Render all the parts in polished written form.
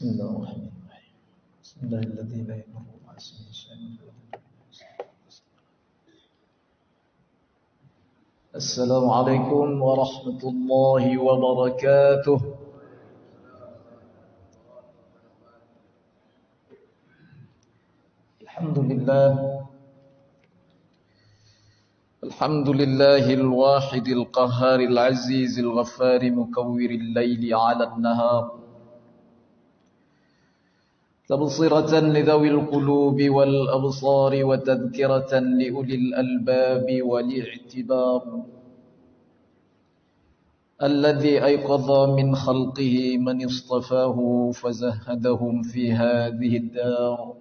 Bismillahirrahmanirrahim. Bismillahirrahmanirrahim. Assalamualaikum warahmatullahi wabarakatuh. Alhamdulillah. Alhamdulillahil wahidil qahharil azizil ghaffari mukawwiril laili 'alan nahar. تبصرة لذوي القلوب والأبصار وتذكرة لأولي الألباب والاعتبار الذي أيقظ من خلقه من اصطفاه فزهدهم في هذه الدار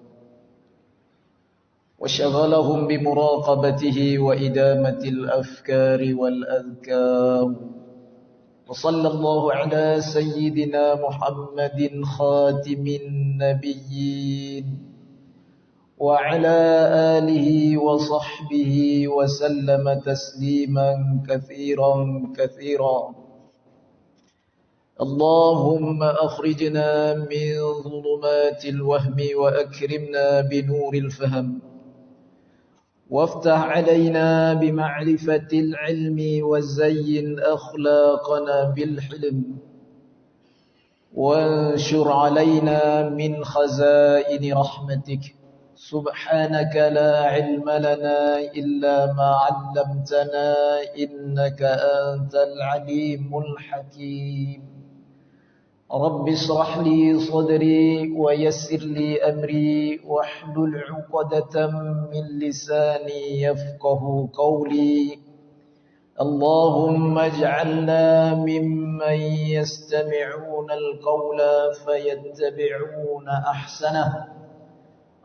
وشغلهم بمراقبته وإدامة الأفكار والأذكار وصلى الله على سيدنا محمد خاتم النبيين وعلى آله وصحبه وسلم تسليما كثيرا كثيرا. اللهم أخرجنا من ظلمات الوهم وأكرمنا بنور الفهم وافتح علينا بمعرفة العلم وزين أخلاقنا بالحلم وانشر علينا من خزائن رحمتك سبحانك لا علم لنا إلا ما علمتنا إنك أنت العليم الحكيم. رب اشرح لي صدري ويسر لي أمري واحلل عقدة من لساني يفقه قولي. اللهم اجعلنا ممن يستمعون القول فيتبعون أحسنه.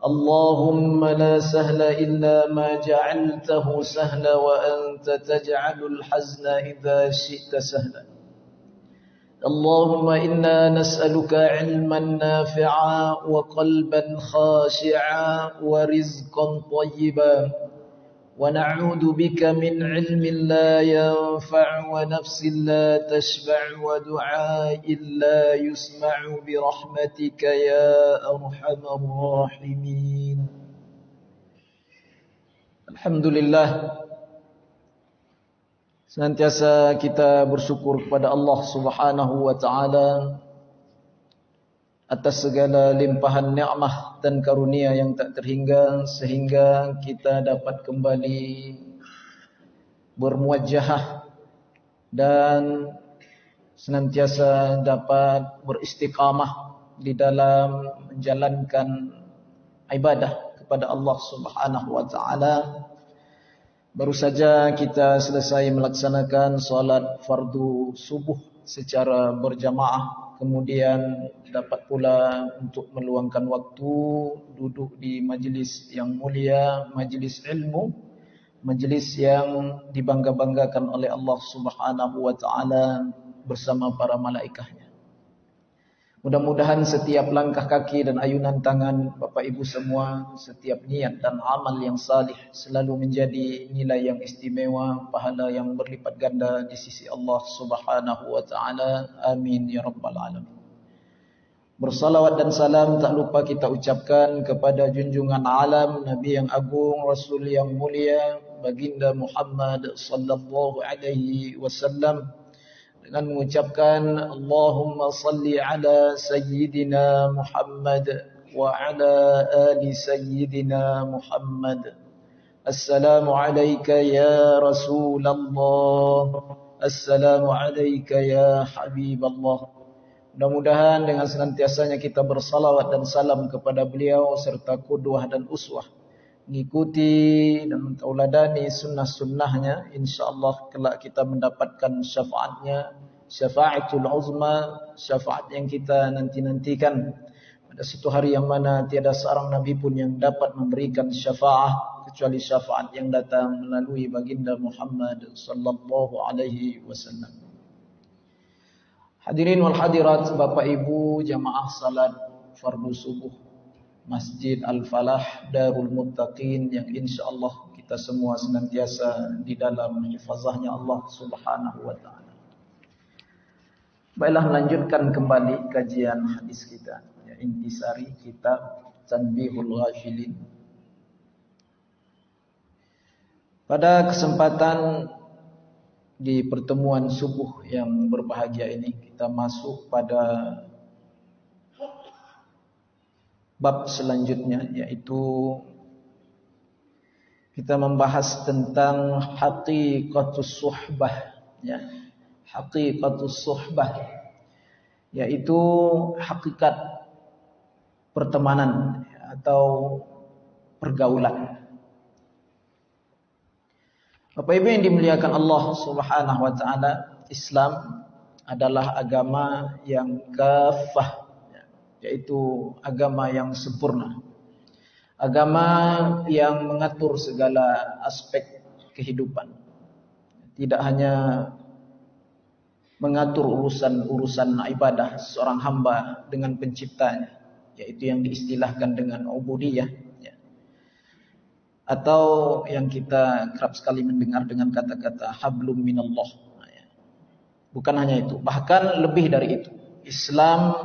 اللهم لا سهل إلا ما جعلته سهلا وأنت تجعل الحزن إذا شئت سهلا. اللهم إنا نسألك علما نافعا وقلبا خاشعا ورزقا طيبا ونعوذ بك من علم لا ينفع ونفس لا تشبع ودعاء لا يسمع برحمتك يا أرحم الراحمين. Alhamdulillah, senantiasa kita bersyukur kepada Allah Subhanahu wa taala atas segala limpahan nikmat dan karunia yang tak terhingga sehingga kita dapat kembali bermuwajjahah dan senantiasa dapat beristiqamah di dalam menjalankan ibadah kepada Allah Subhanahu wa taala. Baru saja kita selesai melaksanakan salat fardu subuh secara berjamaah, kemudian dapat pula untuk meluangkan waktu duduk di majlis yang mulia, majlis ilmu, majlis yang dibangga-banggakan oleh Allah Subhanahu wa taala bersama para malaikatnya. Mudah-mudahan setiap langkah kaki dan ayunan tangan Bapak Ibu semua, setiap niat dan amal yang salih selalu menjadi nilai yang istimewa, pahala yang berlipat ganda di sisi Allah Subhanahu wa taala. Amin ya rabbal alamin. Bersalawat dan salam tak lupa kita ucapkan kepada junjungan alam, Nabi yang agung, Rasul yang mulia, baginda Muhammad sallallahu alaihi wasallam, dengan mengucapkan Allahumma salli ala Sayyidina Muhammad wa ala ali Sayyidina Muhammad. Assalamu alayka ya Rasulullah, assalamu alayka ya Habiballah. Mudah-mudahan dengan senantiasanya kita bersalawat dan salam kepada beliau serta qudwah dan uswah, mengikuti dan mentauladani sunnah-sunnahnya, insyaAllah kelak kita mendapatkan syafaatnya, syafaatul uzma, syafaat yang kita nanti-nantikan pada satu hari yang mana tiada seorang Nabi pun yang dapat memberikan syafaat kecuali syafaat yang datang melalui baginda Muhammad sallallahu alaihi wasallam. Hadirin wal hadirat, Bapak Ibu jamaah salat fardu subuh Masjid Al-Falah Darul Muttaqin yang insyaAllah kita semua senantiasa di dalam hifazahnya Allah Subhanahu wa ta'ala. Baiklah, melanjutkan kembali kajian hadis kita, ya, intisari kitab Tanbihul Ghafilin. Pada kesempatan di pertemuan subuh yang berbahagia ini, kita masuk pada bab selanjutnya, yaitu kita membahas tentang haqiqatus suhbah, ya. Haqiqatus suhbah, yaitu hakikat pertemanan atau pergaulan. Bapak Ibu yang dimuliakan Allah Subhanahu wa taala, Islam adalah agama yang kafah, yaitu agama yang sempurna. Agama yang mengatur segala aspek kehidupan. Tidak hanya mengatur urusan ibadah seorang hamba dengan penciptanya, yaitu yang diistilahkan dengan ubudiyah, ya. Atau yang kita kerap sekali mendengar dengan kata-kata hablum minallah. Bukan hanya itu, bahkan lebih dari itu. Islam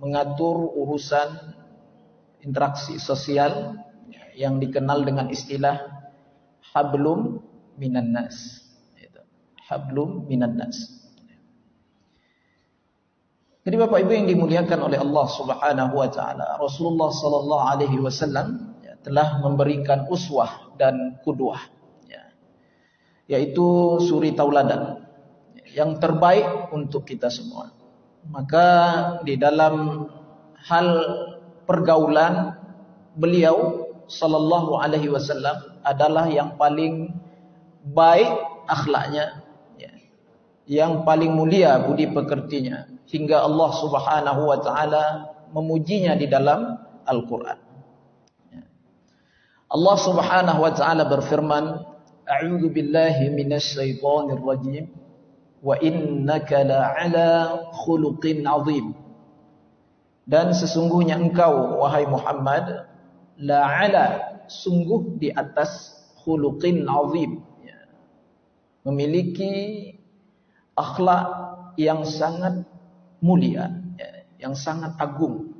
mengatur urusan interaksi sosial yang dikenal dengan istilah hablum minan nas. Hablum minan nas. Jadi Bapak Ibu yang dimuliakan oleh Allah Subhanahu wa taala, Rasulullah sallallahu alaihi wasallam telah memberikan uswah dan qudwah, ya, yaitu suri tauladan yang terbaik untuk kita semua. Maka di dalam hal pergaulan, beliau sallallahu alaihi wasallam adalah yang paling baik akhlaknya, ya, yang paling mulia budi pekertinya, hingga Allah Subhanahu wa taala memujinya di dalam Al-Qur'an. Allah Subhanahu wa taala berfirman, "A'udzu billahi minasy syaithanir rajim wa innaka la'ala khuluqin 'adzim." Dan sesungguhnya engkau wahai Muhammad la'ala, sungguh di atas khuluqin 'adzim, ya, memiliki akhlak yang sangat mulia, ya, yang sangat agung.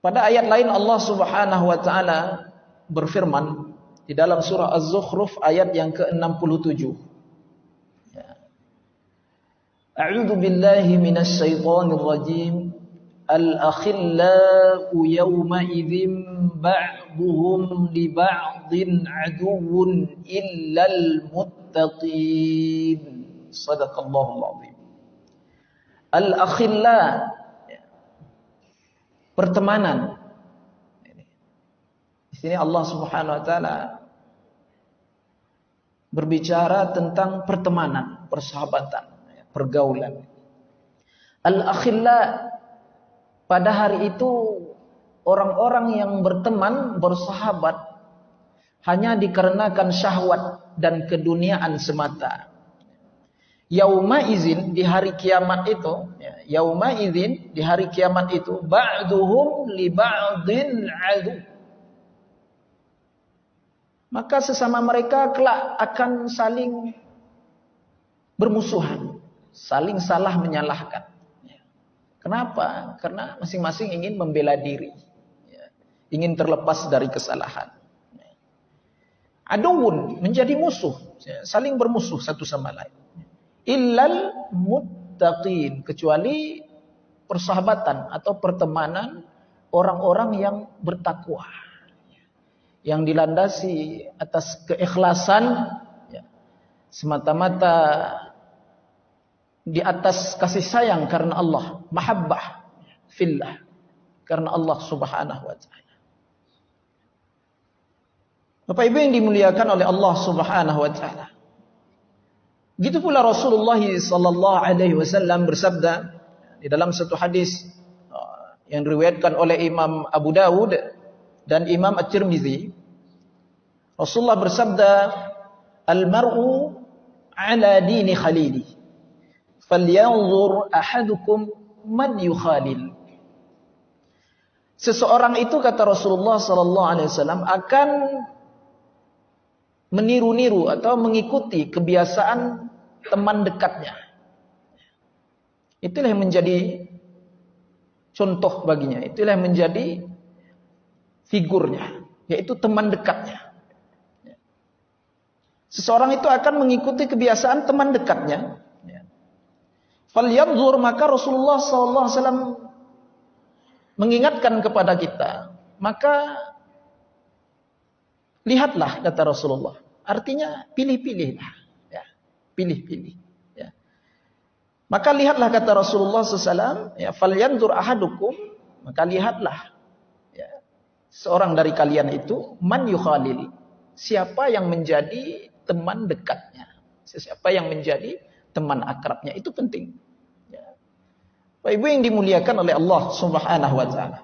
Pada ayat lain Allah Subhanahu wa taala berfirman di dalam surah Az-Zukhruf ayat yang ke-67. Ya. A'udzu billahi minasy syaithanir rajim. Al-akhillau yawma idzin ba'dhum li ba'dhin 'aduwwun illal muttaqin. Shadaqallahul 'azim. Al-akhilla, pertemanan. Di sini Allah Subhanahu wa taala berbicara tentang pertemanan, persahabatan, pergaulan. Al-akhilla, pada hari itu orang-orang yang berteman, bersahabat hanya dikarenakan syahwat dan keduniaan semata. Yauma izin, di hari kiamat itu, ya, yauma izin, di hari kiamat itu, ba'duhum li ba'din 'adu. Maka sesama mereka kelak akan saling bermusuhan, saling salah menyalahkan. Kenapa? Karena masing-masing ingin membela diri, ya, ingin terlepas dari kesalahan. Aduun, menjadi musuh, ya, saling bermusuh satu sama lain. Illal muttaqin, kecuali persahabatan atau pertemanan orang-orang yang bertakwa, yang dilandasi atas keikhlasan, ya, semata-mata di atas kasih sayang karena Allah, mahabbah fillah, karena Allah Subhanahu wa taala. Bapak Ibu yang dimuliakan oleh Allah Subhanahu wa taala. Begitu pula Rasulullah sallallahu alaihi wasallam bersabda di dalam satu hadis yang diriwayatkan oleh Imam Abu Dawud dan Imam At-Tirmizi. Rasulullah bersabda, "Al-mar'u 'ala dini khalili. Falyanzur ahadukum man yukhalil." Seseorang itu, kata Rasulullah sallallahu alaihi wasallam, akan meniru-niru atau mengikuti kebiasaan teman dekatnya. Itulah yang menjadi contoh baginya. Itulah yang menjadi figurnya, yaitu teman dekatnya. Seseorang itu akan mengikuti kebiasaan teman dekatnya. Falyanzur, maka Rasulullah SAW mengingatkan kepada kita, maka lihatlah, kata Rasulullah. Artinya pilih-pilihlah, ya, pilih-pilih. Ya. Maka lihatlah, kata Rasulullah SAW, ya, falyanzur ahadukum, maka lihatlah, ya, seorang dari kalian itu man yukhalil, siapa yang menjadi teman dekatnya, siapa yang menjadi teman akrabnya, itu penting. Bapak Ibu yang dimuliakan oleh Allah Subhanahu wa taala.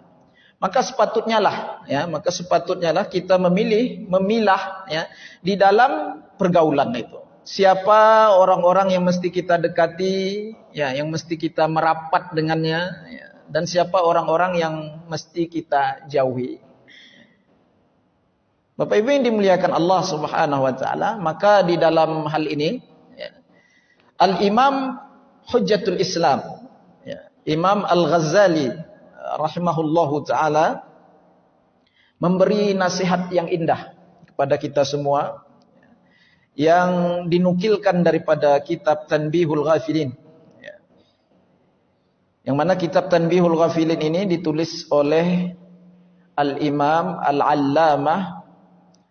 Maka sepatutnya lah kita memilah ya di dalam pergaulan itu. Siapa orang-orang yang mesti kita dekati, ya, yang mesti kita merapat dengannya, ya, dan siapa orang-orang yang mesti kita jauhi. Bapak Ibu yang dimuliakan Allah Subhanahu wa taala, maka di dalam hal ini, ya, Al-Imam Hujjatul Islam, Imam Al-Ghazali rahimahullahu ta'ala memberi nasihat yang indah kepada kita semua yang dinukilkan daripada kitab Tanbihul Ghafilin, yang mana kitab Tanbihul Ghafilin ini ditulis oleh Al-Imam Al-Allamah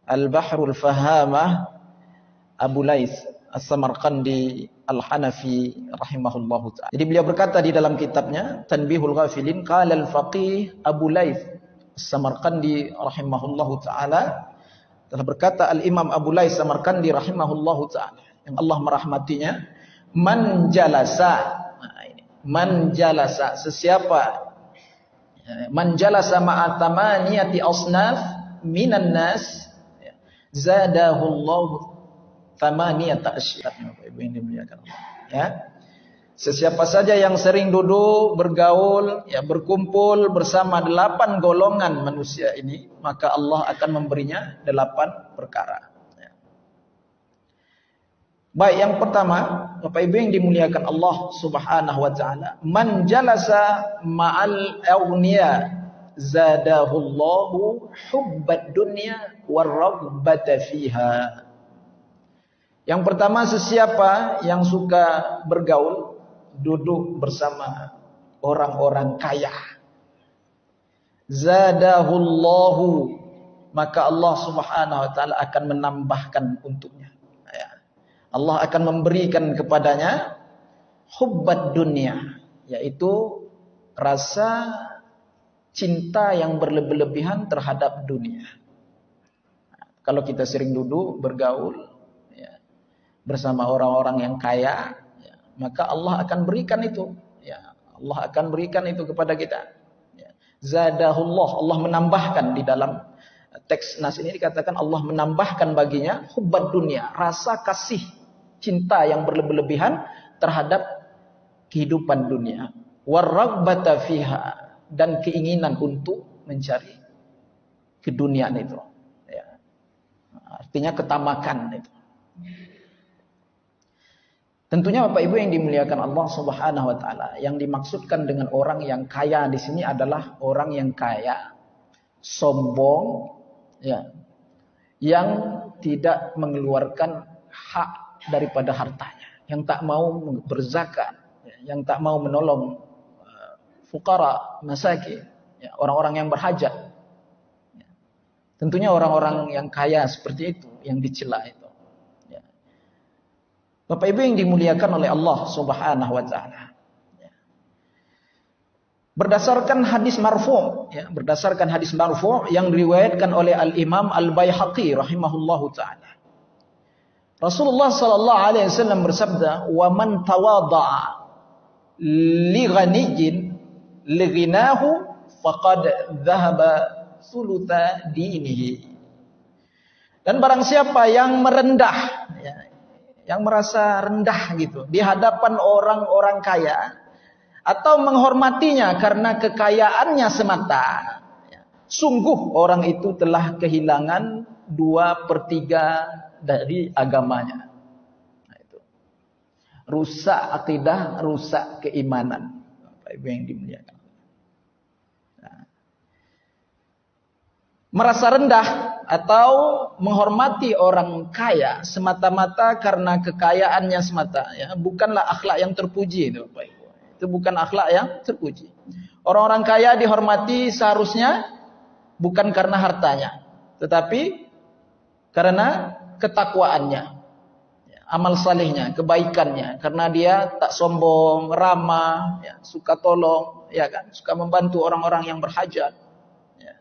Al-Bahrul Fahamah Abu Laits As-Samarqandi Al-Hanafi rahimahullahu ta'ala. Jadi beliau berkata di dalam kitabnya Tanbihul Ghafilin, qala al-faqih Abu Laits As-Samarqandi rahimahullahu ta'ala, telah berkata Al-Imam Abu Laits Samarqandi rahimahullahu ta'ala, yang Allah merahmatinya, man jalasa, sesiapa man jalasa ma'a tamaniyati asnaf minan nas zadahullahu tamaniyata asyiat. Ibu yang dimuliakan Allah, ya. Sesiapa saja yang sering duduk, bergaul, ya, berkumpul bersama 8 golongan manusia ini, maka Allah akan memberinya 8 perkara. Ya. Baik, yang pertama, Bapak Ibu yang dimuliakan Allah Subhanahu wa taala, man jalasa ma'al awniya zadahullahu hubbad dunya warraghbata fiha. Yang pertama, sesiapa yang suka bergaul, duduk bersama orang-orang kaya, zadahullahu, maka Allah Subhanahu wa taala akan menambahkan untuknya. Allah akan memberikan kepadanya hubbad dunya, yaitu rasa cinta yang berlebih-lebihan terhadap dunia. Kalau kita sering duduk bergaul bersama orang-orang yang kaya, ya, maka Allah akan berikan itu, ya, Allah akan berikan itu kepada kita, ya. Zadahullah, Allah menambahkan. Di dalam teks nas ini dikatakan Allah menambahkan baginya hubbad dunia, rasa kasih cinta yang berlebih-lebihan terhadap kehidupan dunia, warraghbata fiha, dan keinginan untuk mencari keduniaan itu, ya. Artinya ketamakan itu. Tentunya Bapak Ibu yang dimuliakan Allah Subhanahu wa taala, yang dimaksudkan dengan orang yang kaya di sini adalah orang yang kaya, sombong, ya, yang tidak mengeluarkan hak daripada hartanya, yang tak mau berzakat, ya, yang tak mau menolong fuqara, masakin, ya, orang-orang yang berhajat. Ya. Tentunya orang-orang yang kaya seperti itu yang dicela itu. Bapak Ibu yang dimuliakan oleh Allah Subhanahu wa taala. Berdasarkan hadis marfu', ya, berdasarkan hadis marfu' yang diriwayatkan oleh Al-Imam Al-Baihaqi rahimahullahu taala. Rasulullah sallallahu alaihi wasallam bersabda, "Wa man tawadha'a li ghaniyyin li ghinahu faqad dhahaba thulutha dinihi." Dan barang siapa yang merendah, ya, yang merasa rendah gitu di hadapan orang-orang kaya, atau menghormatinya karena kekayaannya semata, sungguh orang itu telah kehilangan 2/3 dari agamanya. Nah, itu. Rusak akidah, rusak keimanan. Bapak Ibu yang dimuliakan. Nah. Merasa rendah atau menghormati orang kaya semata-mata karena kekayaannya semata, ya, bukanlah akhlak yang terpuji itu, Bapak Ibu. Itu bukan akhlak yang terpuji. Orang-orang kaya dihormati seharusnya bukan karena hartanya, tetapi karena ketakwaannya, amal salehnya, kebaikannya. Karena dia tak sombong, ramah, ya, suka tolong, ya kan, suka membantu orang-orang yang berhajat. Ya.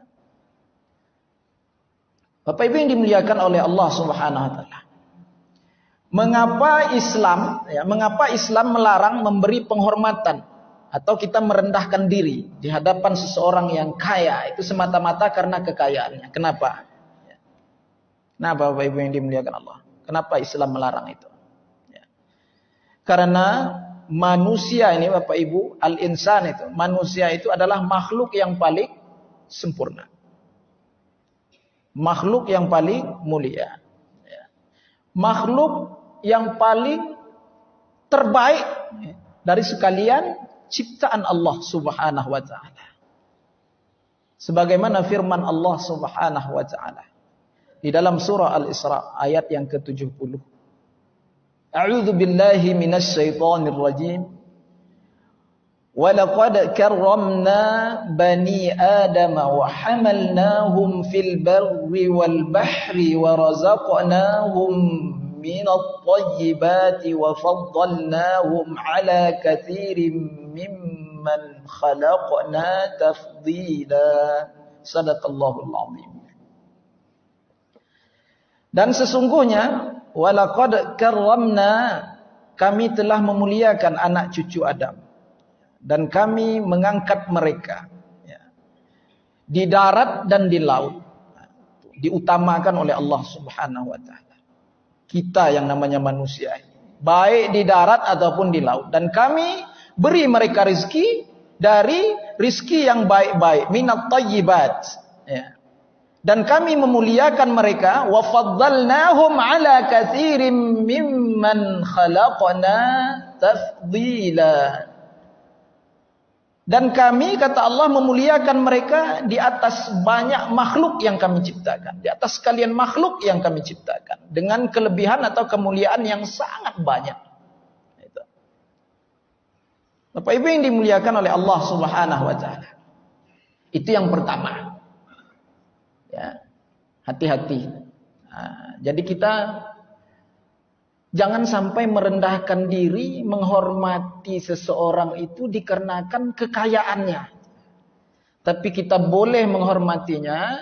Bapak Ibu yang dimuliakan oleh Allah Subhanahu wa taala. Mengapa Islam melarang memberi penghormatan atau kita merendahkan diri di hadapan seseorang yang kaya itu semata-mata karena kekayaannya? Kenapa? Kenapa Bapak Ibu yang dimuliakan Allah? Kenapa Islam melarang itu? Ya. Karena manusia ini Bapak Ibu, al-insan itu, manusia itu adalah makhluk yang paling sempurna. Makhluk yang paling mulia. Ya. Makhluk yang paling terbaik dari sekalian ciptaan Allah Subhanahu wa taala. Sebagaimana firman Allah Subhanahu wa taala di dalam surah Al-Isra ayat yang ke-70. A'udzu billahi minasy syaithanir rajim. Wa laqad karramna bani Adam wa hamalnahum fil barri wal bahri wa razaqnahum minat thayyibati wa faddalnahum ala katsirin mimman khalaqna tafdila. Sadaqallahul azim. Dan sesungguhnya walaqad karramna, kami telah memuliakan anak cucu Adam dan kami mengangkat mereka, ya, di darat dan di laut. Diutamakan oleh Allah Subhanahu wa taala. Kita yang namanya manusia ini, baik di darat ataupun di laut, dan kami beri mereka rizki dari rizki yang baik-baik, minat thayyibat, ya. Dan kami memuliakan mereka, wa faddalnahum ala katsirin mimman khalaqna tafdila. Dan kami, kata Allah, memuliakan mereka di atas banyak makhluk yang kami ciptakan, di atas sekalian makhluk yang kami ciptakan, dengan kelebihan atau kemuliaan yang sangat banyak. Itu. Bapak Ibu yang dimuliakan oleh Allah Subhanahu wa taala. Itu yang pertama. Ya, hati-hati. Nah, jadi kita jangan sampai merendahkan diri, menghormati seseorang itu dikarenakan kekayaannya. Tapi kita boleh menghormatinya,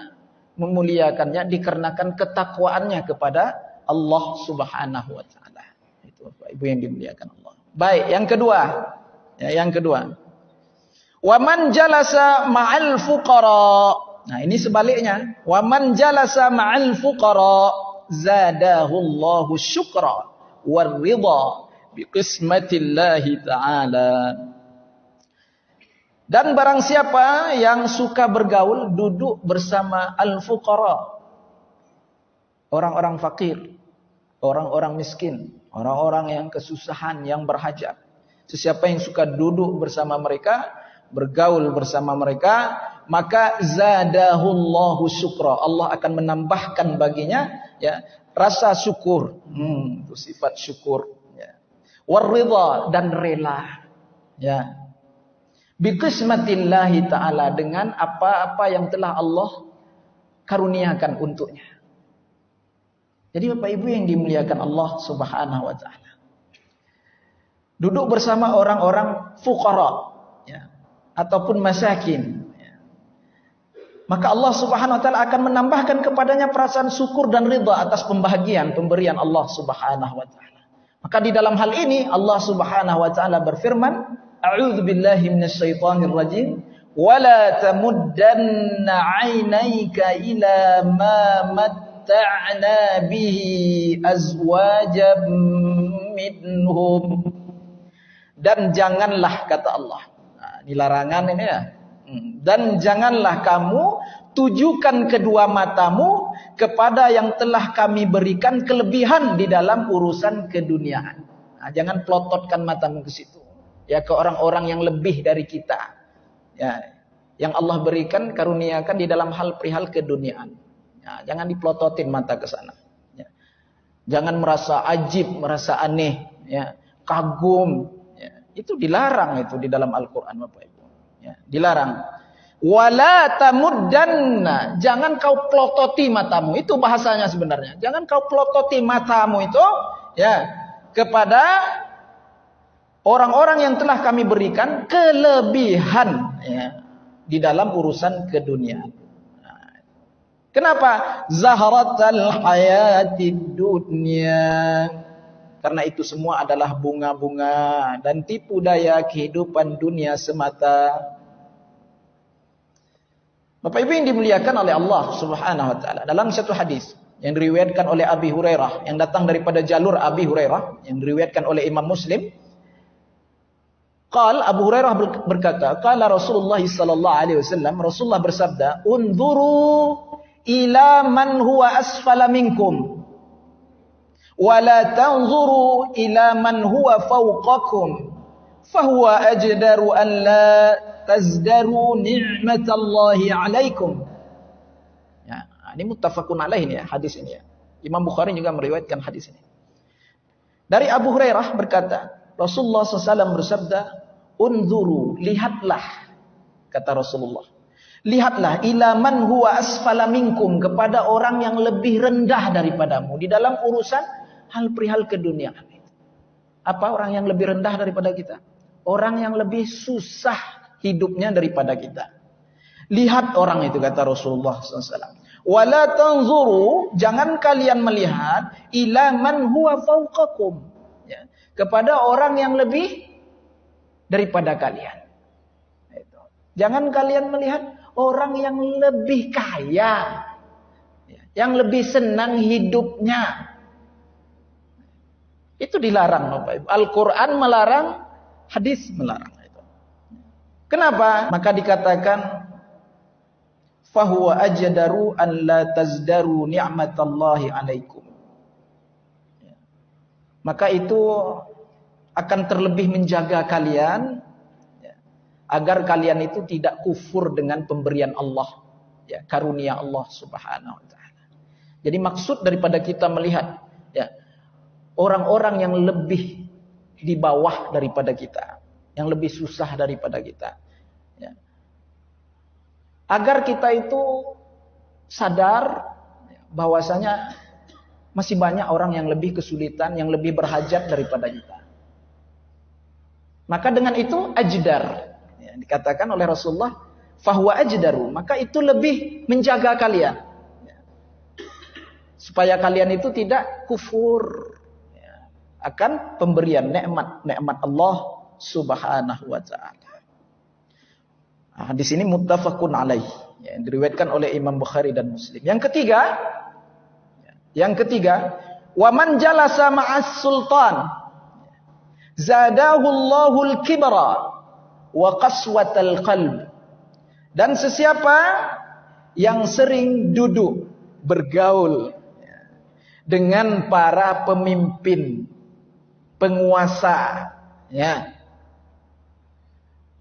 memuliakannya dikarenakan ketakwaannya kepada Allah Subhanahu wa taala. Itu Bapak Ibu yang dimuliakan Allah. Baik, yang kedua. Ya, yang kedua. Wa man jalasa ma'al fuqara. Nah, ini sebaliknya. Wa man jalasa ma'al fuqara zadahullahu syukra war ridha bi qismatillahi ta'ala. Dan barang siapa yang suka bergaul, duduk bersama al-fuqara, orang-orang fakir, orang-orang miskin, orang-orang yang kesusahan, yang berhajat. Sesiapa yang suka duduk bersama mereka, bergaul bersama mereka, maka zadahullahu syukra, Allah akan menambahkan baginya, ya, rasa syukur, itu sifat syukur, ya. Waridha, dan rela, ya, biqismatillahi ta'ala, dengan apa-apa yang telah Allah karuniakan untuknya. Jadi Bapak Ibu yang dimuliakan Allah Subhanahu wa taala, duduk bersama orang-orang fuqara, ya, ataupun masakin, maka Allah Subhanahu wa taala akan menambahkan kepadanya perasaan syukur dan ridha atas pembahagian, pemberian Allah Subhanahu wa taala. Maka di dalam hal ini Allah Subhanahu wa taala berfirman, a'udzu billahi minasyaitonir rajim, wa la tamuddanna 'ainaika ila ma matta'na bihi azwajan minhum. Dan janganlah, kata Allah. Nah, ini larangan ini, ya. Dan janganlah kamu tujukan kedua matamu kepada yang telah kami berikan kelebihan di dalam urusan keduniaan. Nah, jangan pelototkan matamu ke situ. Ya, ke orang-orang yang lebih dari kita. Ya, yang Allah berikan, karuniakan di dalam hal perihal keduniaan. Ya, jangan dipelototin mata ke sana. Ya. Jangan merasa ajib, merasa aneh, ya, kagum. Ya, itu dilarang itu di dalam Al-Quran, Bapak Ibu. Ya, dilarang. Wala tamuddanna, jangan kau pelototi matamu. Itu bahasanya sebenarnya. Jangan kau pelototi matamu itu, ya, kepada orang-orang yang telah kami berikan kelebihan, ya, di dalam urusan keduniaan. Nah, kenapa? Zahratal hayatid dunya. Karena itu semua adalah bunga-bunga dan tipu daya kehidupan dunia semata. Bapak Ibu yang dimuliakan oleh Allah Subhanahu wa taala, dalam satu hadis yang diriwayatkan oleh Abi Hurairah, yang datang daripada jalur Abi Hurairah, yang diriwayatkan oleh Imam Muslim, Abu Hurairah berkata, qala Rasulullah sallallahu alaihi wasallam, Rasulullah bersabda, "Unzuru ila man huwa asfala minkum wa la tanzuru ila man huwa fawqakum fahuwa ajdaru an la tazdaru ni'matallahi alaikum." Ya, ini muttafaqun alaih ya, hadis ini ya. Imam Bukhari juga meriwayatkan hadis ini. Dari Abu Hurairah berkata, Rasulullah SAW bersabda, "Unzuru, lihatlah," kata Rasulullah. "Lihatlah ila man huwa asfala minkum," kepada orang yang lebih rendah daripadamu di dalam urusan hal perihal keduniaan. Apa orang yang lebih rendah daripada kita? Orang yang lebih susah hidupnya daripada kita. Lihat orang itu, kata Rasulullah SAW. Wala tanzuru, jangan kalian melihat ila man huwa fawqakum, ya, kepada orang yang lebih daripada kalian. Itu. Jangan kalian melihat orang yang lebih kaya, ya, yang lebih senang hidupnya. Itu dilarang, Bapak Ibu. Al-Quran melarang, hadis melarang. Kenapa? Maka dikatakan fahuwa ajdaru an la tazdaru ni'matallahi alaikum. Maka itu akan terlebih menjaga kalian, ya, agar kalian itu tidak kufur dengan pemberian Allah, ya, karunia Allah Subhanahu wa taala. Jadi maksud daripada kita melihat, ya, orang-orang yang lebih di bawah daripada kita, yang lebih susah daripada kita, ya, agar kita itu sadar bahwasanya masih banyak orang yang lebih kesulitan, yang lebih berhajat daripada kita. Maka dengan itu ajdar, ya, dikatakan oleh Rasulullah, fahuwa ajdaru, maka itu lebih menjaga kalian, ya, supaya kalian itu tidak kufur, ya, akan pemberian nikmat Allah Subhanahu wa taala. Hadis ini muttafaqun alaih, ya, diriwayatkan oleh Imam Bukhari dan Muslim. Yang ketiga, wa man jalasa ma'as sultan zadahu Allahul kibra wa qaswatal qalb. Dan sesiapa yang sering duduk bergaul, ya, dengan para pemimpin, penguasa, ya,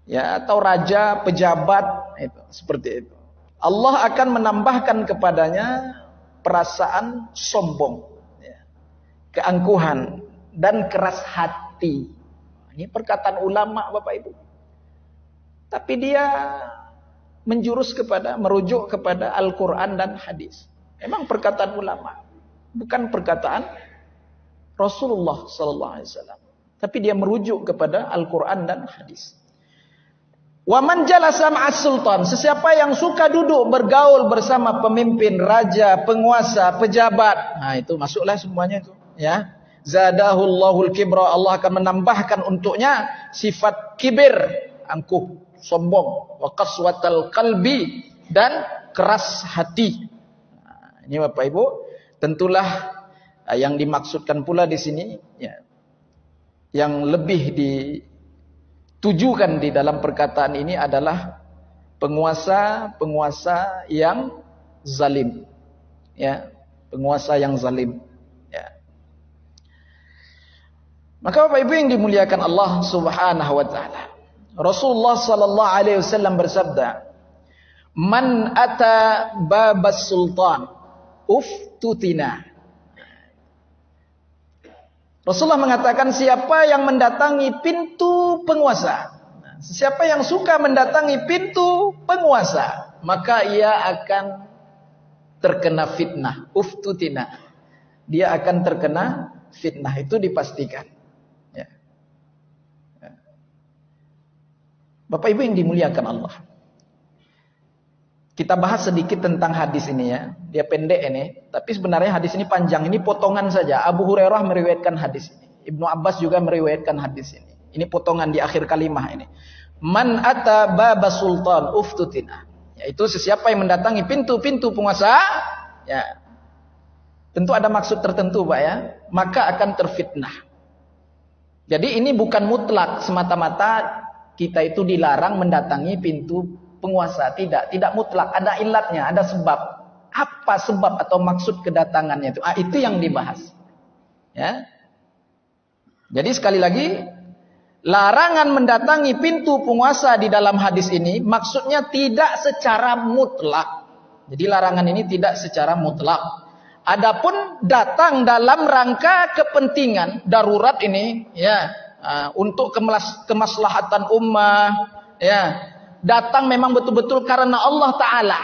atau raja, pejabat, itu seperti itu, Allah akan menambahkan kepadanya perasaan sombong, ya, keangkuhan dan keras hati. Ini perkataan ulama, Bapak Ibu. Tapi dia merujuk kepada Al-Quran dan hadis. Memang perkataan ulama, bukan perkataan Rasulullah SAW. Tapi dia merujuk kepada Al-Quran dan hadis. Wa man jalasa ma'as sultan, sesiapa yang suka duduk bergaul bersama pemimpin, raja, penguasa, pejabat. Nah, itu masuklah semuanya itu, ya. Zadahul kibra, Allah akan menambahkan untuknya sifat kibir, angkuh, sombong, wa qaswatal qalbi, dan keras hati. Nah, ini Bapak Ibu, tentulah yang dimaksudkan pula di sini, ya, yang lebih ditujukan di dalam perkataan ini adalah penguasa yang zalim, ya, penguasa yang zalim. Ya. Maka Bapak Ibu yang dimuliakan Allah Subhanahu wa taala, Rasulullah sallallahu alaihi wasallam bersabda, "Man ata babas sultan uftutina." Rasulullah mengatakan, siapa yang mendatangi pintu penguasa, siapa yang suka mendatangi pintu penguasa, maka ia akan terkena fitnah. Uftutina, dia akan terkena fitnah, itu dipastikan. Ya. Bapak Ibu yang dimuliakan Allah, kita bahas sedikit tentang hadis ini ya. Dia pendek ini, tapi sebenarnya hadis ini panjang. Ini potongan saja. Abu Hurairah meriwayatkan hadis ini. Ibnu Abbas juga meriwayatkan hadis ini. Ini potongan di akhir kalimah ini. Man ata baba sultan uftutina. Yaitu sesiapa yang mendatangi pintu-pintu penguasa, ya. Tentu ada maksud tertentu, Pak ya. Maka akan terfitnah. Jadi ini bukan mutlak semata-mata kita itu dilarang mendatangi pintu penguasa, tidak mutlak, ada ilatnya, ada sebab. Apa sebab atau maksud kedatangannya itu? Itu yang dibahas. Ya. Jadi sekali lagi, larangan mendatangi pintu penguasa di dalam hadis ini maksudnya tidak secara mutlak. Jadi larangan ini tidak secara mutlak. Adapun datang dalam rangka kepentingan darurat ini, ya, untuk kemaslahatan ummah, ya. Datang memang betul-betul karena Allah Ta'ala,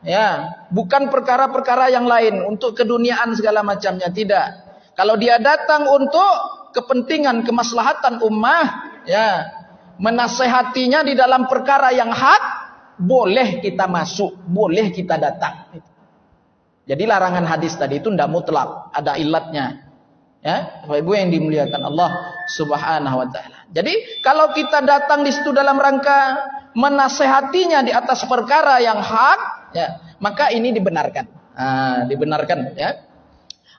ya, bukan perkara-perkara yang lain untuk keduniaan segala macamnya, tidak. Kalau dia datang untuk kepentingan kemaslahatan ummah, ya, menasehatinya di dalam perkara yang hak, boleh kita masuk, boleh kita datang. Jadi larangan hadis tadi itu tidak mutlak, ada ilatnya. Ya, Bapak Ibu yang dimuliakan Allah Subhanahu wa taala. Jadi kalau kita datang di situ dalam rangka menasehatinya di atas perkara yang hak, ya, maka ini dibenarkan. Dibenarkan, ya.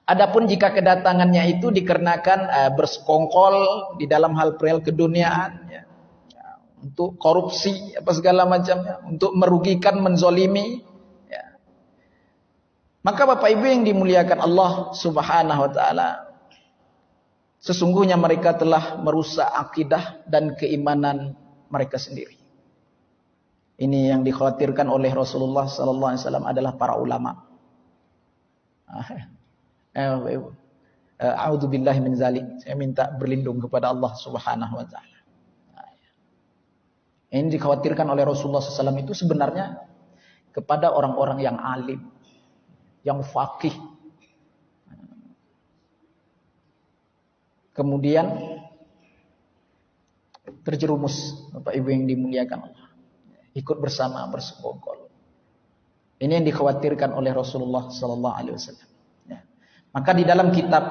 Adapun jika kedatangannya itu dikarenakan bersekongkol di dalam hal perihal keduniaan, ya, untuk korupsi apa segala macamnya, untuk merugikan, menzolimi, ya. Maka Bapak Ibu yang dimuliakan Allah Subhanahu wa taala, sesungguhnya mereka telah merusak akidah dan keimanan mereka sendiri. Ini yang dikhawatirkan oleh Rasulullah sallallahu alaihi wasallam adalah para ulama. A'udzubillahi min zalik. Saya minta berlindung kepada Allah Subhanahu wa taala. Ini dikhawatirkan oleh Rasulullah SAW itu sebenarnya kepada orang-orang yang alim, yang faqih. Kemudian terjerumus, Bapak Ibu yang dimuliakan Allah, ikut bersama bersekongkol. Ini yang dikhawatirkan oleh Rasulullah sallallahu alaihi wasallam. Ya. Maka di dalam kitab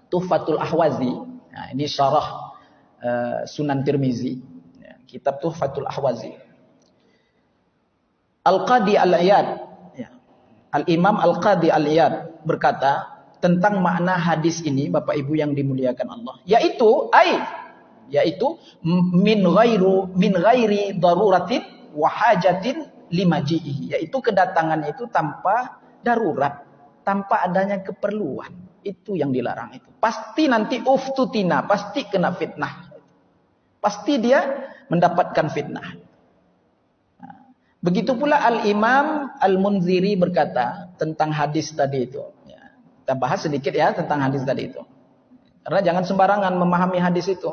Tuhfatul Ahwazi, nah ini syarah Sunan Tirmizi, ya, kitab Tuhfatul Ahwazi, Al-Qadi Al-Iyad, ya, Al-Imam Al-Qadi Al-Iyad berkata tentang makna hadis ini, Bapak Ibu yang dimuliakan Allah, yaitu min ghairi daruratin wa hajatin limajihi, yaitu kedatangannya itu tanpa darurat, tanpa adanya keperluan. Itu yang dilarang itu. Pasti nanti uftutina, pasti kena fitnah. Pasti dia mendapatkan fitnah. Begitu pula Al-Imam Al-Munziri berkata tentang hadis tadi itu. Kita bahas sedikit ya tentang hadis tadi itu. Karena jangan sembarangan memahami hadis itu.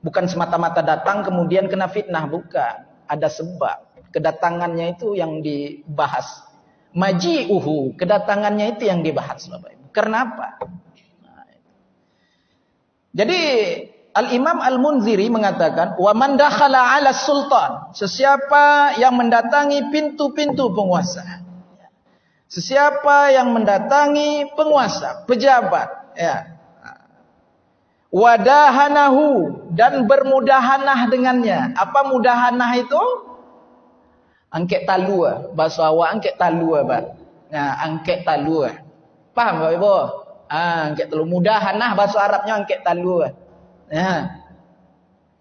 Bukan semata-mata datang kemudian kena fitnah, bukan. Ada sebab. Kedatangannya itu yang dibahas. Maji'uhu, kedatangannya itu yang dibahas, Bapak Ibu. Kenapa? Jadi Al-Imam Al-Munziri mengatakan, wa man dakhala 'ala sultan, sesiapa yang mendatangi pintu-pintu penguasa. Sesiapa yang mendatangi penguasa, pejabat, ya. Wadahanahu, dan bermudahanah dengannya. Apa mudahanah itu? Angket talua, bahasa awak angket talua, Pak. Nah, angket talua. Paham Bapak Ibu? Angket talua, mudahanah bahasa Arabnya angket talua. Nah,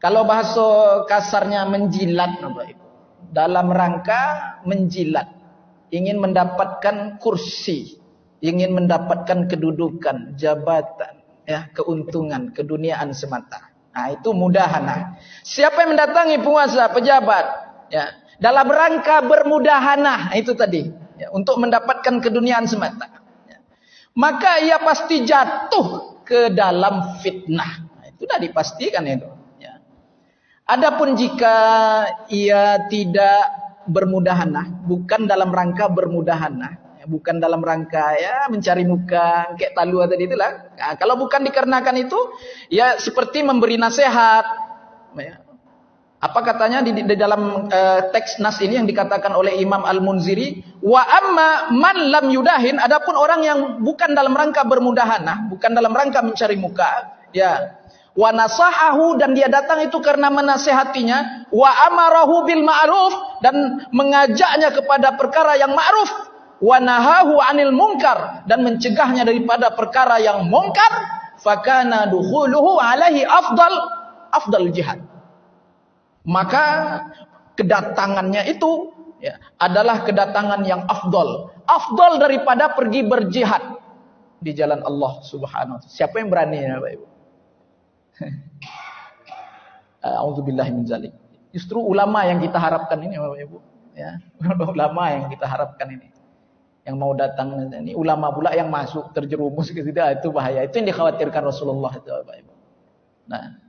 kalau bahasa kasarnya menjilat, Bapak Ibu. Dalam rangka menjilat. Ingin mendapatkan kursi. ingin mendapatkan kedudukan, jabatan, ya, keuntungan, keduniaan semata. Nah, itu mudahana. Siapa yang mendatangi penguasa, pejabat, ya, dalam rangka bermudahana, itu tadi, ya, untuk mendapatkan keduniaan semata, ya, maka ia pasti jatuh ke dalam fitnah. Nah, itu sudah dipastikan itu. Ya. Adapun jika ia tidak bermudahana, bukan dalam rangka bermudahana, bukan dalam rangka ya mencari muka kayak talua tadi itulah. Nah, kalau bukan dikarenakan itu, ya seperti memberi nasihat. Ya. Apa katanya di dalam teks nas ini yang dikatakan oleh Imam Al-Munziri, wa amma man lam yudahin, adapun orang yang bukan dalam rangka bermudahana, bukan dalam rangka mencari muka, ya. Wa nasahahu, dan dia datang itu karena menasehatinya, wa amarahu bil ma'ruf, dan mengajaknya kepada perkara yang ma'ruf, wa nahahu 'anil munkar, dan mencegahnya daripada perkara yang munkar, fakana dukhuluhu alaihi afdal jihad. Maka kedatangannya itu, ya, adalah kedatangan yang afdal daripada pergi berjihad di jalan Allah Subhanahu wa ta'ala. Siapa yang berani, ya Bapak Ibu? A'udzubillahi min zalik. Justru ulama yang kita harapkan ini, Bapak Ibu, ya. Ulama yang kita harapkan ini. Yang mau datang ini ulama pula yang masuk terjerumus ke situ, itu bahaya. Itu yang dikhawatirkan Rasulullah itu, Bapak Ibu. Nah,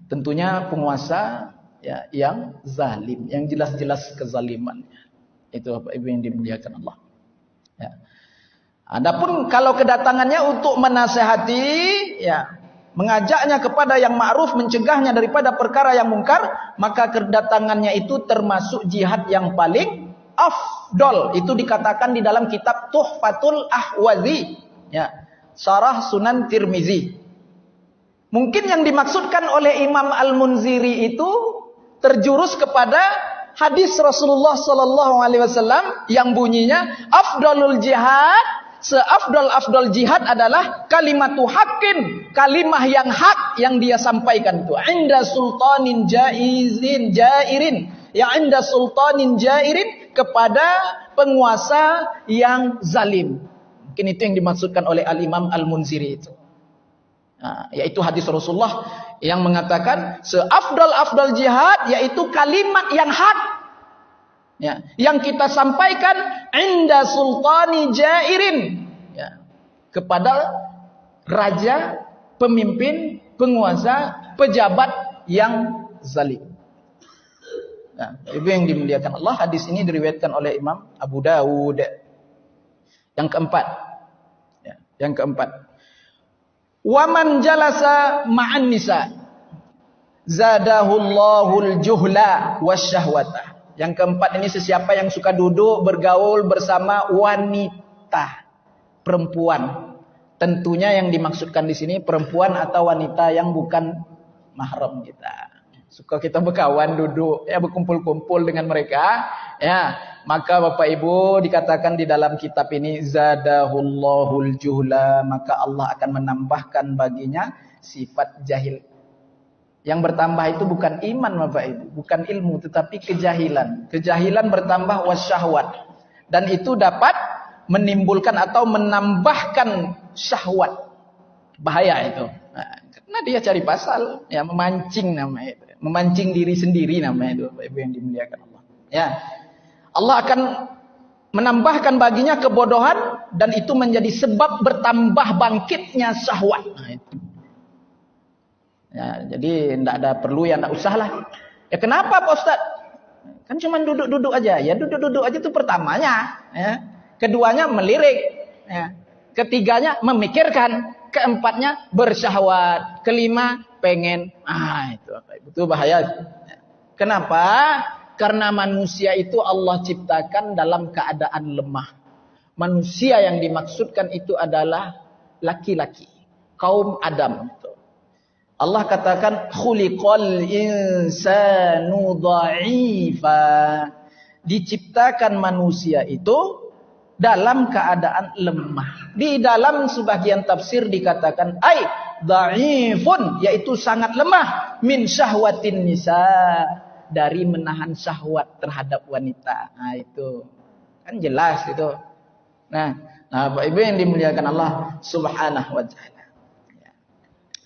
tentunya penguasa, ya, yang zalim, yang jelas-jelas kezalimannya. Itu Bapak Ibu yang dimuliakan Allah. Ya. Adapun kalau kedatangannya untuk menasehati, ya, mengajaknya kepada yang ma'ruf, mencegahnya daripada perkara yang mungkar, maka kedatangannya itu termasuk jihad yang paling afdol. Itu dikatakan di dalam kitab Tuhfatul Ahwazi, ya, Syarah Sunan Tirmizi. Mungkin yang dimaksudkan oleh Imam Al-Munziri itu terjurus kepada hadis Rasulullah sallallahu alaihi wasallam yang bunyinya afdalul jihad, seafdal jihad adalah kalimatu haqqin, kalimah yang hak yang dia sampaikan itu inda sultanin jairin, yang inda sultanin jairin, kepada penguasa yang zalim. Mungkin itu yang dimaksudkan oleh Al-Imam Al-Munziri itu. Nah, yaitu hadis Rasulullah yang mengatakan seafdal jihad yaitu kalimat yang hak, ya, yang kita sampaikan inda sultani jairin, ya, kepada raja, pemimpin, penguasa, pejabat yang zalim. Nah, itu yang dimuliakan Allah. Hadis ini diriwayatkan oleh Imam Abu Dawud. Yang keempat, ya, yang keempat, waman jalasa ma'an nisa zadahullahu juhla wasyahwata. Yang keempat ini, sesiapa yang suka duduk bergaul bersama wanita, perempuan. Tentunya yang dimaksudkan di sini perempuan atau wanita yang bukan mahram kita. Suka kita berkawan, duduk, ya, berkumpul-kumpul dengan mereka, ya, maka Bapak Ibu dikatakan di dalam kitab ini zadahullahul juhla, maka Allah akan menambahkan baginya sifat jahil. Yang bertambah itu bukan iman Bapak Ibu, bukan ilmu, tetapi kejahilan. Kejahilan bertambah wasyahwat, dan itu dapat menimbulkan atau menambahkan syahwat. Bahaya itu. Nah, karena dia cari pasal, ya, memancing namanya itu. Memancing diri sendiri namanya itu, Bapak Ibu yang dimuliakan Allah. Ya. Allah akan menambahkan baginya kebodohan, dan itu menjadi sebab bertambah bangkitnya syahwat. Nah, itu. Ya, jadi tidak ada perlu, ya, tidak usahlah. Ya, kenapa Pak Ustaz? Kan cuma duduk-duduk aja. Ya, duduk-duduk aja itu pertamanya, ya. Keduanya melirik, ya. Ketiganya memikirkan, keempatnya bersyahwat, kelima pengen. Itu bahaya. Kenapa? Karena manusia itu Allah ciptakan dalam keadaan lemah. Manusia yang dimaksudkan itu adalah laki-laki, kaum Adam. Allah katakan khuliqal insanu dha'ifa. Diciptakan manusia itu dalam keadaan lemah. Di dalam sebagian tafsir dikatakan ai dha'ifun, yaitu sangat lemah, min syahwatin nisa, dari menahan syahwat terhadap wanita. Nah, itu kan jelas itu. Nah, Bapak Ibu yang dimuliakan Allah Subhanahu wa taala. Ya.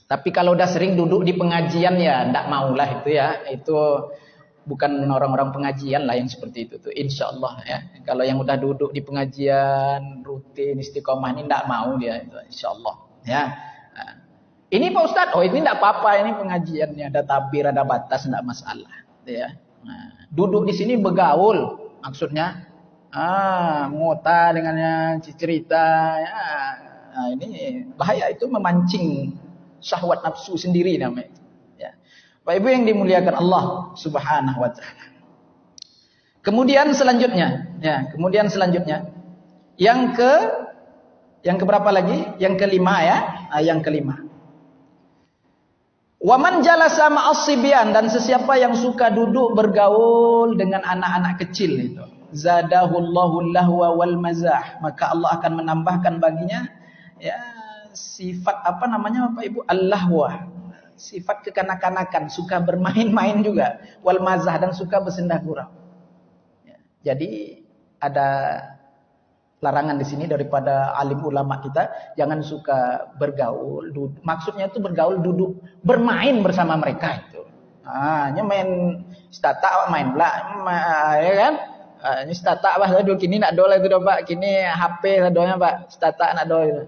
Tapi kalau udah sering duduk di pengajian ya enggak maulah itu ya. Itu bukan orang-orang pengajian lah yang seperti itu tuh, insyaallah ya. Kalau yang udah duduk di pengajian rutin istiqomah ini enggak mau dia itu insyaallah ya. Nah, ini Pak Ustadz, oh ini enggak apa-apa, ini pengajiannya ada tabir, ada batas, enggak masalah ya. Nah, duduk di sini bergaul maksudnya ngota dengannya cerita ya. Nah, ini bahaya, itu memancing syahwat nafsu sendiri namanya itu. Ya. Bapak Ibu yang dimuliakan Allah Subhanahu wa taala. Kemudian selanjutnya yang keberapa lagi? Yang kelima ya. Yang kelima. Waman jalasa ma'as sibyan, dan sesiapa yang suka duduk bergaul dengan anak-anak kecil itu. Zadahullahu lahwa wal mazah, maka Allah akan menambahkan baginya ya sifat apa namanya Bapak Ibu, al-lahwa, sifat kekanak-kanakan, suka bermain-main juga, wal mazah, dan suka bersenda gurau ya. Jadi ada larangan di sini daripada alim ulama kita, jangan suka bergaul, maksudnya itu bergaul, duduk bermain bersama mereka itu. Hanya main stata main pula ya kan. Ini stata bah dulu kini nak dol itu dah Pak, kini HP sadonya Pak, stata nak dol itu.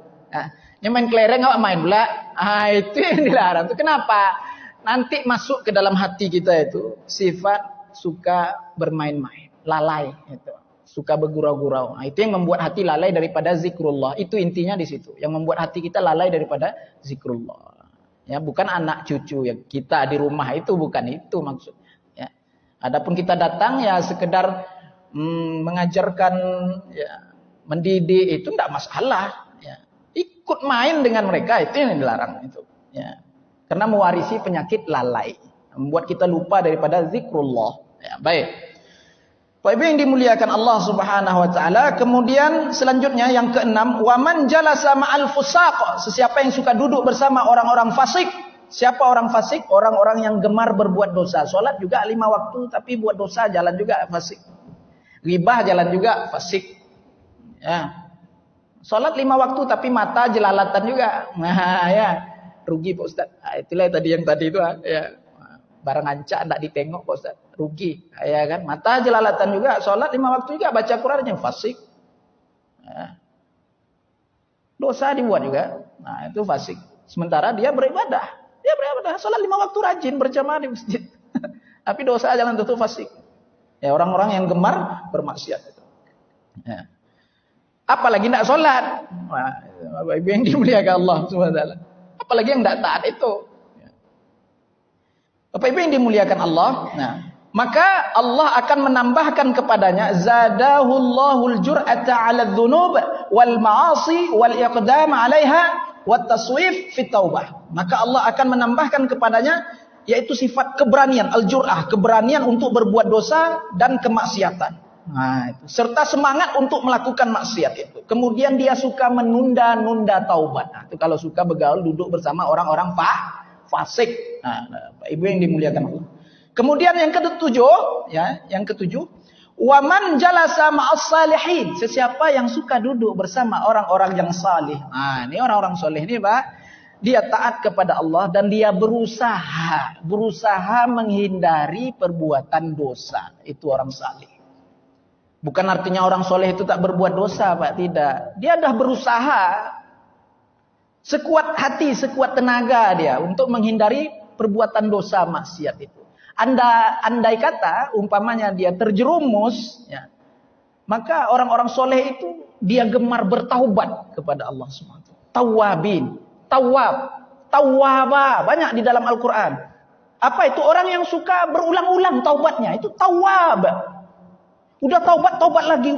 Ini main kelereng awak main pula. Itu yang dilarang. Itu kenapa? Nanti masuk ke dalam hati kita itu sifat suka bermain-main, lalai itu. Suka bergurau-gurau. Itu yang membuat hati lalai daripada zikrullah. Itu intinya di situ. Yang membuat hati kita lalai daripada zikrullah. Ya, bukan anak cucu ya kita di rumah itu, bukan itu maksudnya. Ya. Adapun kita datang ya sekedar mengajarkan ya, mendidik, itu tidak masalah ya. Ikut main dengan mereka itu yang dilarang itu ya. Karena mewarisi penyakit lalai, membuat kita lupa daripada zikrullah ya. Baik Bapak Ibu yang dimuliakan Allah Subhanahu wa taala. Kemudian selanjutnya yang keenam, waman jalasa ma'al fusaq, sesiapa yang suka duduk bersama orang-orang fasik. Siapa orang fasik? Orang-orang yang gemar berbuat dosa. Salat juga 5 waktu tapi buat dosa, jalan juga fasik. Ghibah jalan juga fasik. Ya. Salat 5 waktu tapi mata jelalatan juga. Nah, ya. Rugi Pak Ustaz. Itulah tadi yang tadi itu ya. Barang ancak enggak ditengok Pak Ustaz. Rugi. Ya kan? Mata jelalatan juga, salat 5 waktu juga, baca Quran yang fasik. Ya. Dosa dibuat juga. Nah, itu fasik. Sementara dia beribadah. Salat 5 waktu rajin berjamaah di masjid. Tapi dosa jangan tentu fasik. Ya, orang-orang yang gemar bermaksiat itu. Ya. Apalagi tidak sholat. Bapak Ibu yang dimuliakan Allah SWT. Apalagi yang tidak taat itu. Ya. Bapak Ibu yang dimuliakan Allah. Nah, maka Allah akan menambahkan kepadanya zadahullahul jur'ata 'ala dzunub wal ma'asi wal iqdam 'alaiha wat taswif fit taubah. Maka Allah akan menambahkan kepadanya yaitu sifat keberanian, al-jur'ah, keberanian untuk berbuat dosa dan kemaksiatan. Nah, itu. Serta semangat untuk melakukan maksiat itu. Kemudian dia suka menunda-nunda taubat. Nah, itu kalau suka bergaul duduk bersama orang-orang fasik. Nah, Pak Ibu yang dimuliakan Allah. Kemudian yang ketujuh, ya, waman jalasa ma'as salihin, sesiapa yang suka duduk bersama orang-orang yang salih. Nah, ini orang-orang salih ini, Pak. Dia taat kepada Allah dan dia berusaha menghindari perbuatan dosa. Itu orang salih. Bukan artinya orang soleh itu tak berbuat dosa, Pak. Tidak. Dia dah berusaha sekuat hati, sekuat tenaga dia untuk menghindari perbuatan dosa maksiat itu. Andai kata umpamanya dia terjerumus, ya, maka orang-orang soleh itu dia gemar bertaubat kepada Allah SWT. Tawabin. Tawwaba, banyak di dalam Al-Quran. Apa itu? Orang yang suka berulang-ulang taubatnya, itu tawwab. Udah taubat lagi.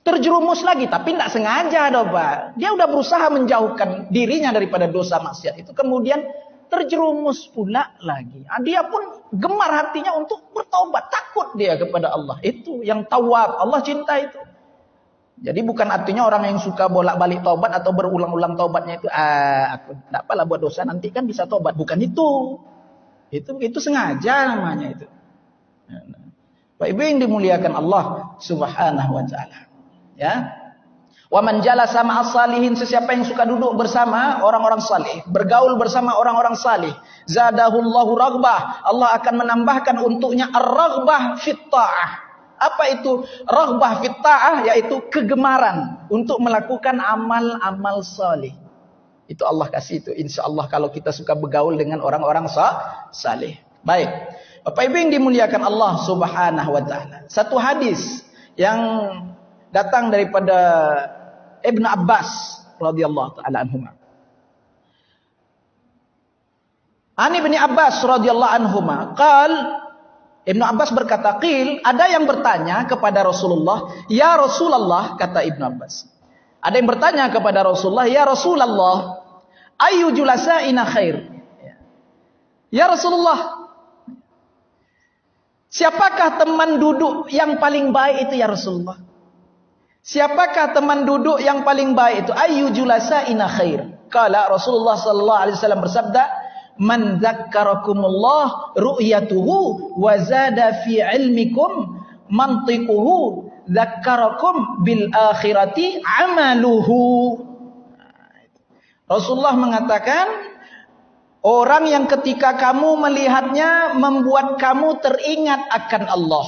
Terjerumus lagi, tapi tidak sengaja dong, Pak. Dia udah berusaha menjauhkan dirinya daripada dosa maksiat itu, kemudian terjerumus pula lagi. Dia pun gemar hatinya untuk bertaubat, takut dia kepada Allah. Itu yang tawwab, Allah cinta itu. Jadi bukan artinya orang yang suka bolak-balik taubat atau berulang-ulang taubatnya itu, aku enggak apalah buat dosa nanti kan bisa taubat. Bukan itu. Itu sengaja namanya itu. Pak Ibu yang dimuliakan Allah Subhanahu wa taala. Ya. Wa man jalasa ma'as salihin, sesiapa yang suka duduk bersama orang-orang saleh, bergaul bersama orang-orang saleh, zadahullahu raghbah, Allah akan menambahkan untuknya ar-raghbah fit ta'ah. Apa itu raghbah fit ta'ah? Yaitu kegemaran untuk melakukan amal-amal saleh. Itu Allah kasih itu, insyaallah kalau kita suka bergaul dengan orang-orang saleh. Baik. Bapak Ibu yang dimuliakan Allah Subhanahu wa taala. Satu hadis yang datang daripada Ibnu Abbas radhiyallahu taala anhuma. Ani bin Abbas radhiyallahu anhuma, Ibnu Abbas berkata, qil, ada yang bertanya kepada Rasulullah, ya Rasulullah, kata Ibnu Abbas. Ada yang bertanya kepada Rasulullah, ya Rasulullah, ayu julasa'ina khair? Ya Rasulullah, siapakah teman duduk yang paling baik itu ya Rasulullah? Siapakah teman duduk yang paling baik itu? Ayyu julasa'ina khair. Kala Rasulullah sallallahu alaihi wasallam bersabda, man dzakkarakumullah ru'yatuhu wa zada fi ilmikum mantiquhu dzakkarakum bil akhirati amaluhu. Rasulullah mengatakan, orang yang ketika kamu melihatnya membuat kamu teringat akan Allah.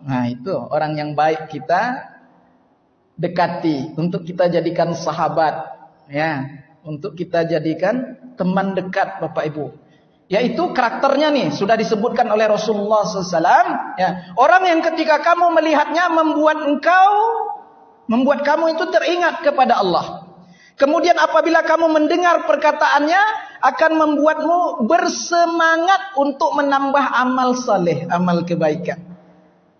Nah, itu orang yang baik kita dekati, untuk kita jadikan sahabat, ya, untuk kita jadikan teman dekat Bapak Ibu. Yaitu karakternya nih sudah disebutkan oleh Rasulullah SAW. Ya, orang yang ketika kamu melihatnya membuat kamu itu teringat kepada Allah. Kemudian apabila kamu mendengar perkataannya akan membuatmu bersemangat untuk menambah amal saleh, amal kebaikan.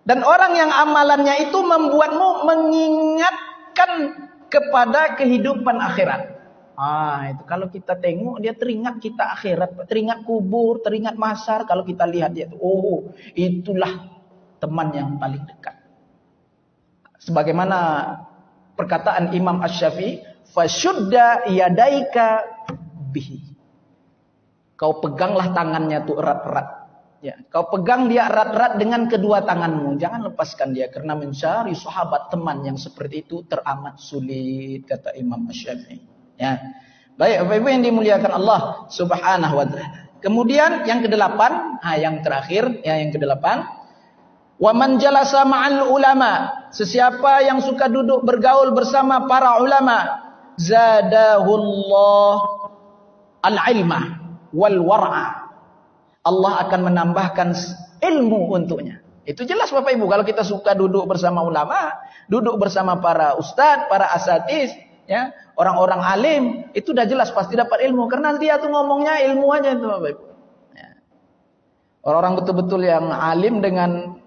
Dan orang yang amalannya itu membuatmu mengingatkan kepada kehidupan akhirat. Itu kalau kita tengok dia teringat kita akhirat, teringat kubur, teringat mahsyar. Kalau kita lihat dia, itulah teman yang paling dekat. Sebagaimana perkataan Imam Asy-Syafi'i, fasyudda yadaika bihi. Kau peganglah tangannya tuh erat-erat. Ya, kau pegang dia erat-erat dengan kedua tanganmu. Jangan lepaskan dia, karena mencari sahabat teman yang seperti itu teramat sulit, kata Imam Asy-Syafi'i. Ya. Baik, Bapak Ibu yang dimuliakan Allah Subhanahu wa taala. Kemudian yang kedelapan, yang terakhir, yang kedelapan, wa man jalasa ma'al ulama, sesiapa yang suka duduk bergaul bersama para ulama, zadahullah al-ilma wal war'a. Allah akan menambahkan ilmu untuknya. Itu jelas Bapak Ibu, kalau kita suka duduk bersama ulama, duduk bersama para ustadz, para asatiz, ya, orang-orang alim, itu udah jelas pasti dapat ilmu, karena dia tuh ngomongnya ilmu aja itu Bapak Ibu. Ya. Orang-orang betul-betul yang alim dengan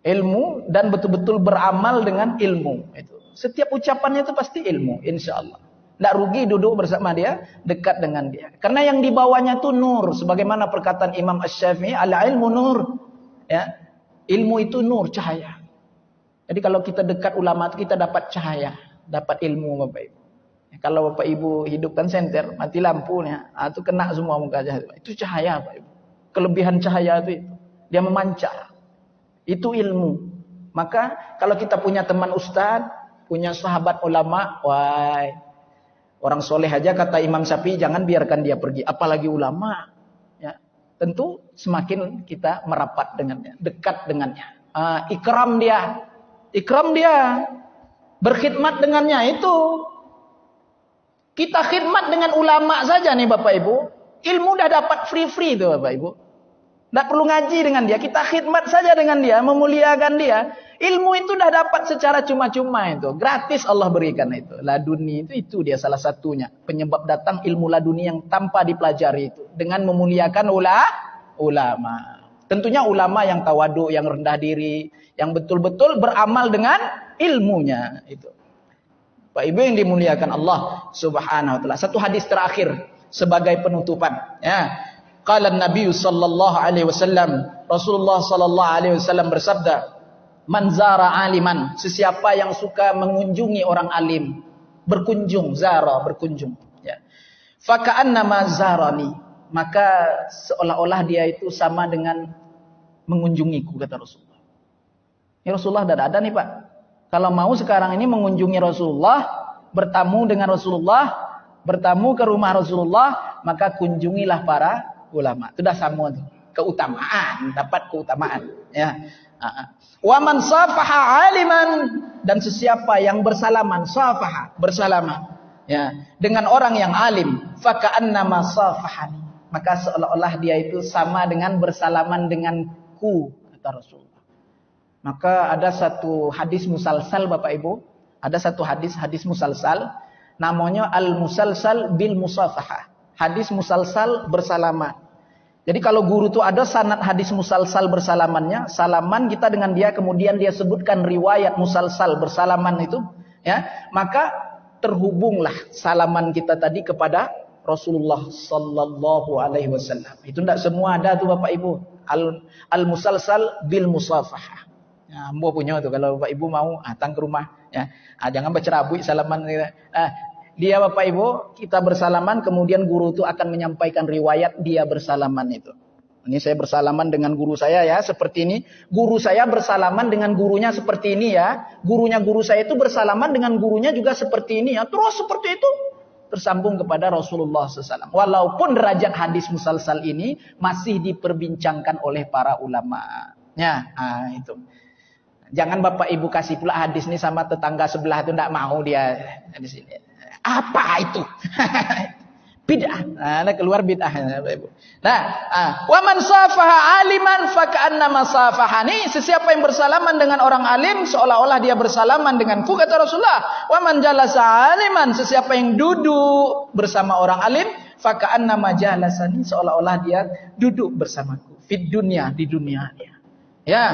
ilmu dan betul-betul beramal dengan ilmu. Itu. Setiap ucapannya itu pasti ilmu, insya Allah. Tidak rugi duduk bersama dia, dekat dengan dia. Karena yang dibawanya itu nur. Sebagaimana perkataan Imam Asy-Syafi'i, al-ilmu nur. Ya. Ilmu itu nur, cahaya. Jadi kalau kita dekat ulama itu kita dapat cahaya, dapat ilmu Bapak Ibu. Ya, kalau Bapak Ibu hidupkan senter, mati lampunya, itu kena semua muka cahaya. Itu cahaya Bapak Ibu. Kelebihan cahaya itu. Dia memancar. Itu ilmu. Maka kalau kita punya teman ustadz, punya sahabat ulama, orang soleh aja kata Imam Syafi'i, jangan biarkan dia pergi. Apalagi ulama. Ya, tentu semakin kita merapat dengannya, dekat dengannya. Ikram dia. Ikram dia. Berkhidmat dengannya itu. Kita khidmat dengan ulama saja nih Bapak Ibu. Ilmu udah dapat free-free itu Bapak Ibu. Tidak perlu ngaji dengan dia. Kita khidmat saja dengan dia. Memuliakan dia. Ilmu itu udah dapat secara cuma-cuma itu. Gratis Allah berikan itu. Laduni itu dia salah satunya. Penyebab datang ilmu laduni yang tanpa dipelajari itu. Dengan memuliakan ulama. Tentunya ulama yang tawadu, yang rendah diri. Yang betul-betul beramal dengan ilmunya. Itu. Pak Ibu yang dimuliakan Allah Subhanahu wa ta'ala. Satu hadis terakhir sebagai penutupan. Ya. Qala Nabi sallallahu alaihi wasallam, Rasulullah sallallahu alaihi wasallam bersabda, man zara aliman, sesiapa yang suka mengunjungi orang alim, berkunjung, zara, berkunjung, ya. Fa ka'annama zarani, maka seolah-olah dia itu sama dengan mengunjungiku, kata Rasulullah. Ya Rasulullah, ada nih Pak. Kalau mau sekarang ini mengunjungi Rasulullah, bertamu dengan Rasulullah, bertamu ke rumah Rasulullah, maka kunjungilah para ulama. Itu dah sama tuh. Keutamaan, dapat keutamaan, ya. Wa man safaha aliman, dan sesiapa yang bersalaman, safaha, bersalaman, ya, dengan orang yang alim, fa ka'annama safahani, maka seolah-olah dia itu sama dengan bersalaman denganku, kata Rasulullah. Maka ada satu hadis musalsal Bapak Ibu, ada satu hadis musalsal, namanya al-musalsal bil musafahah. Hadis musalsal bersalaman. Jadi kalau guru itu ada sanad hadis musalsal bersalamannya, salaman kita dengan dia, kemudian dia sebutkan riwayat musalsal bersalaman itu, ya, maka terhubunglah salaman kita tadi kepada Rasulullah sallallahu alaihi wasallam. Itu tidak semua ada tuh Bapak Ibu. Al-musalsal bil musafahah. Ya, ambo punya tuh kalau Bapak Ibu mau datang ke rumah, ya. Jangan bercerabui salaman. Dia Bapak Ibu, kita bersalaman, kemudian guru itu akan menyampaikan riwayat dia bersalaman itu. Ini saya bersalaman dengan guru saya ya, seperti ini. Guru saya bersalaman dengan gurunya seperti ini ya. Gurunya guru saya itu bersalaman dengan gurunya juga seperti ini ya. Terus seperti itu. Tersambung kepada Rasulullah SAW. Walaupun derajat hadis musalsal ini masih diperbincangkan oleh para ulama. Ya, itu. Jangan Bapak Ibu kasih pula hadis ini sama tetangga sebelah itu, tidak mau dia di sini. Apa itu? Bid'ah. Nah, keluar bid'ahnya Bapak Ibu. Nah, wa man safaha aliman fa ka'annama safahani, sesiapa yang bersalaman dengan orang alim seolah-olah dia bersalaman denganku, kata Rasulullah. Wa man jalasa aliman, sesiapa yang duduk bersama orang alim fa ka'annama jalasani, seolah-olah dia duduk bersamaku fid dunya, di dunia dia. Ya.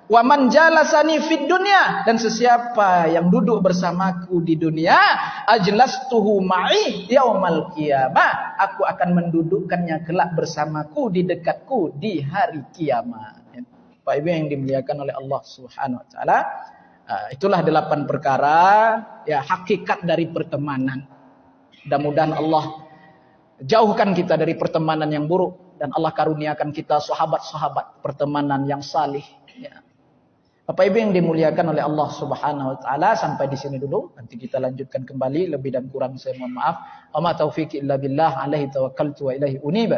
Wa man jalasani fid dunya, dan sesiapa yang duduk bersamaku di dunia, ajlastuhu ma'i yaumal qiyamah, aku akan mendudukkannya kelak bersamaku di dekatku di hari kiamat. Pak Ibu yang dimuliakan oleh Allah Subhanahu wa taala, itulah 8 perkara ya hakikat dari pertemanan. Mudah-mudahan Allah jauhkan kita dari pertemanan yang buruk, dan Allah karuniakan kita sahabat-sahabat pertemanan yang salih, ya. Bapak Ibu yang dimuliakan oleh Allah Subhanahu wa taala, sampai di sini dulu. Nanti kita lanjutkan kembali, lebih dan kurang saya mohon maaf. Wa ma taufiqi illa billah, alaihi tawakkaltu wa ilaihi unib.